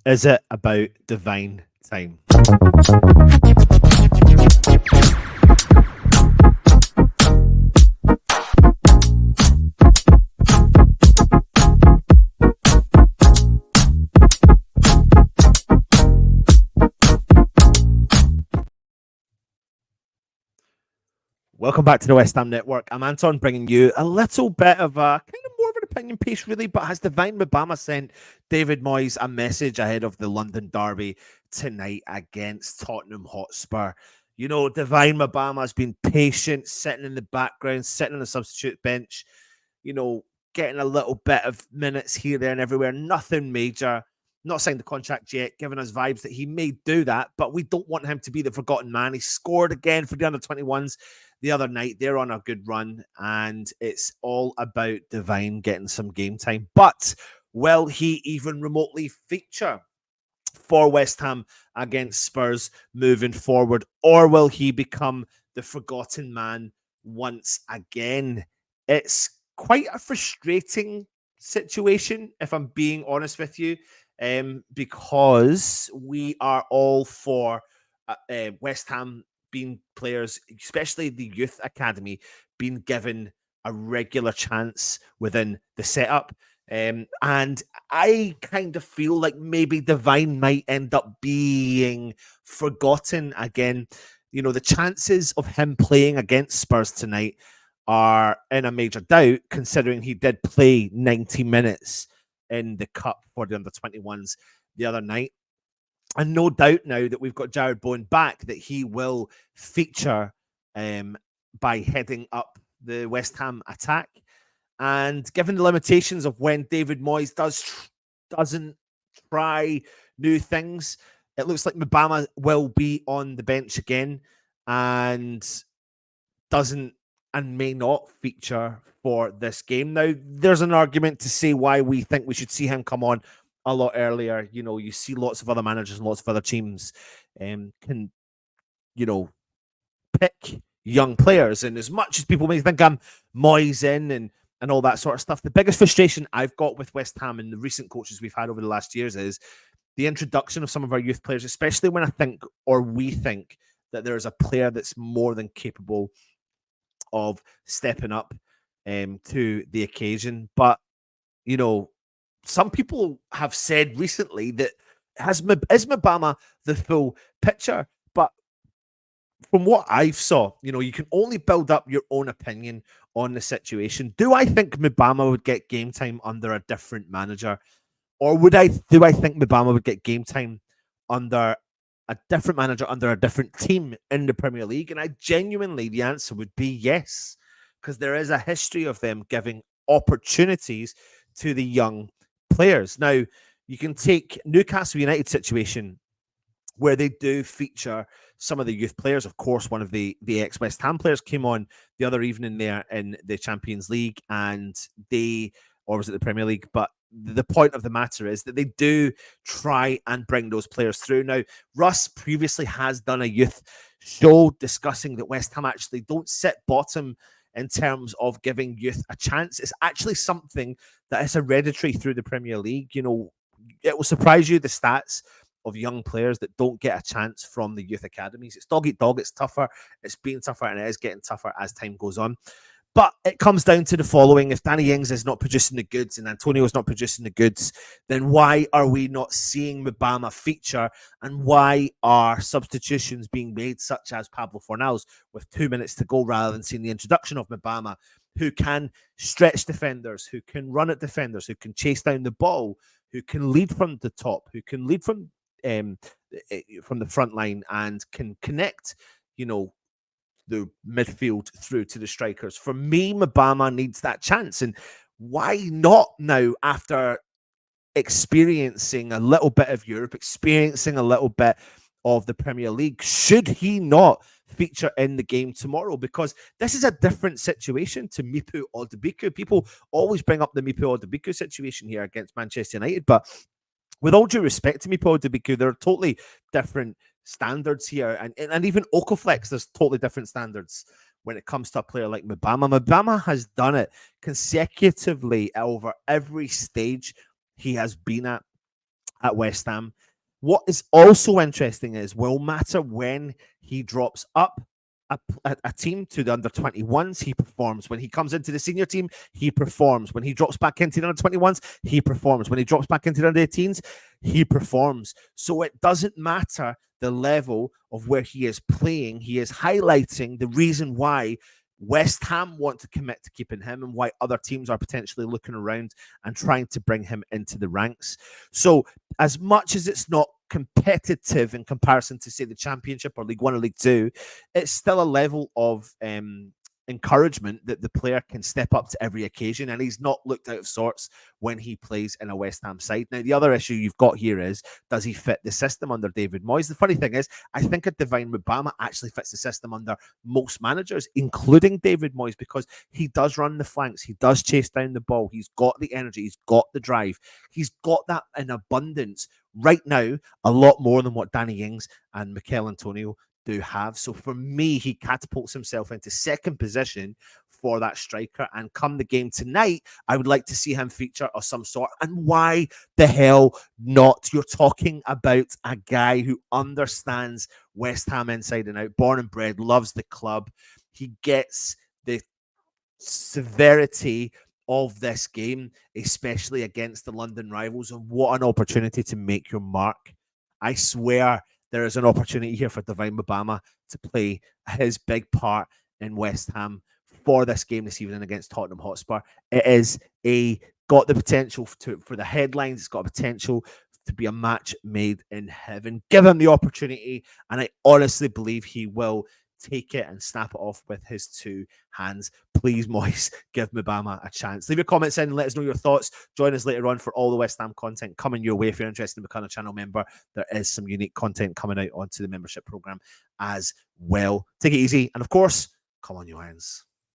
Is it about divine time? Welcome back to the West Ham Network. I'm Anton, bringing you a little bit of a kind of more of an opinion piece, really. But has Divine Mubama sent David Moyes a message ahead of the London derby tonight against Tottenham Hotspur? You know, Divine Mubama has been patient, sitting in the background, sitting on the substitute bench, you know, getting a little bit of minutes here, there, and everywhere. Nothing major. Not signed the contract yet, giving us vibes that he may do that, but we don't want him to be the forgotten man. He scored again for the under-21s the other night. They're on a good run, and it's all about Divine getting some game time. But will he even remotely feature for West Ham against Spurs moving forward, or will he become the forgotten man once again? It's quite a frustrating situation, if I'm being honest with you, because we are all for West Ham being players, especially the youth academy, being given a regular chance within the setup. And I kind of feel like maybe Divine might end up being forgotten again. You know, the chances of him playing against Spurs tonight are in a major doubt, considering he did play 90 minutes in the cup for the under-21s the other night. And no doubt now that we've got Jared Bowen back, that he will feature by heading up the West Ham attack. And given the limitations of when David Moyes doesn't try new things, it looks like Mubama will be on the bench again and doesn't and may not feature for this game. Now, there's an argument to say why we think we should see him come on a lot earlier. You know, you see lots of other managers and lots of other teams can, you know, pick young players. And as much as people may think I'm Moyes in and all that sort of stuff, the biggest frustration I've got with West Ham and the recent coaches we've had over the last years is the introduction of some of our youth players, especially when I think, or we think, that there is a player that's more than capable of stepping up to the occasion. But, you know, some people have said recently that is Mubama the full picture? But from what I've saw, you know, you can only build up your own opinion on the situation. Do I think Mubama would get game time under a different manager? Or do I think Mubama would get game time under a different manager, under a different team in the Premier League? And the answer would be yes, because there is a history of them giving opportunities to the young players. Now, you can take Newcastle United situation where they do feature some of the youth players. Of course, one of the ex-West Ham players came on the other evening there in the Champions League, or was it the Premier League? But the point of the matter is that they do try and bring those players through. Now, Russ previously has done a youth show discussing that West Ham actually don't sit bottom in terms of giving youth a chance. It's actually something that is hereditary through the Premier League. You know, it will surprise you, the stats of young players that don't get a chance from the youth academies. It's dog eat dog. It's tougher. It's been tougher, and it is getting tougher as time goes on. But it comes down to the following. If Danny Ings is not producing the goods and Antonio is not producing the goods, then why are we not seeing Mubama feature? And why are substitutions being made, such as Pablo Fornals, with 2 minutes to go, rather than seeing the introduction of Mubama, who can stretch defenders, who can run at defenders, who can chase down the ball, who can lead from the top, who can lead from the front line and can connect, you know, the midfield through to the strikers. For me, Mubama needs that chance. And why not now, after experiencing a little bit of Europe, experiencing a little bit of the Premier League, should he not feature in the game tomorrow? Because this is a different situation to Mipu Odebiku. People always bring up the Mipu Odebiku situation here against Manchester United, but with all due respect to Mipu Odebiku, there are totally different standards here. And even Okoflex, there's totally different standards when it comes to a player like Mubama. Mubama has done it consecutively over every stage he has been at at West Ham. What is also interesting is, will matter when he drops up a team to the under 21s, he performs. When he comes into the senior team, he performs. When he drops back into the under 21s, he performs. When he drops back into the under 18s, he performs. So it doesn't matter the level of where he is playing. He is highlighting the reason why West Ham want to commit to keeping him and why other teams are potentially looking around and trying to bring him into the ranks. So as much as it's not competitive in comparison to, say, the Championship or League One or League Two, it's still a level of encouragement that the player can step up to every occasion, and he's not looked out of sorts when he plays in a West Ham side. Now, the other issue you've got here is, does he fit the system under David Moyes? The funny thing is, I think a Divine Mubama actually fits the system under most managers, including David Moyes, because he does run the flanks, he does chase down the ball, he's got the energy, he's got the drive, he's got that in abundance right now, a lot more than what Danny Ings and Mikel Antonio do have. So for me, he catapults himself into second position for that striker. And come the game tonight, I would like to see him feature of some sort. And why the hell not? You're talking about a guy who understands West Ham inside and out, born and bred, loves the club. He gets the severity of this game, especially against the London rivals. And what an opportunity to make your mark. I swear there is an opportunity here for Divine Mubama to play his big part in West Ham for this game this evening against Tottenham Hotspur. It is got the potential for the headlines. It's got a potential to be a match made in heaven. Give him the opportunity, and I honestly believe he will take it and snap it off with his two hands. Please, Moyes, give Mubama a chance. Leave your comments in and let us know your thoughts. Join us later on for all the West Ham content coming your way. If you're interested in becoming a channel member, there is some unique content coming out onto the membership program as well. Take it easy, and of course, come on, you Irons.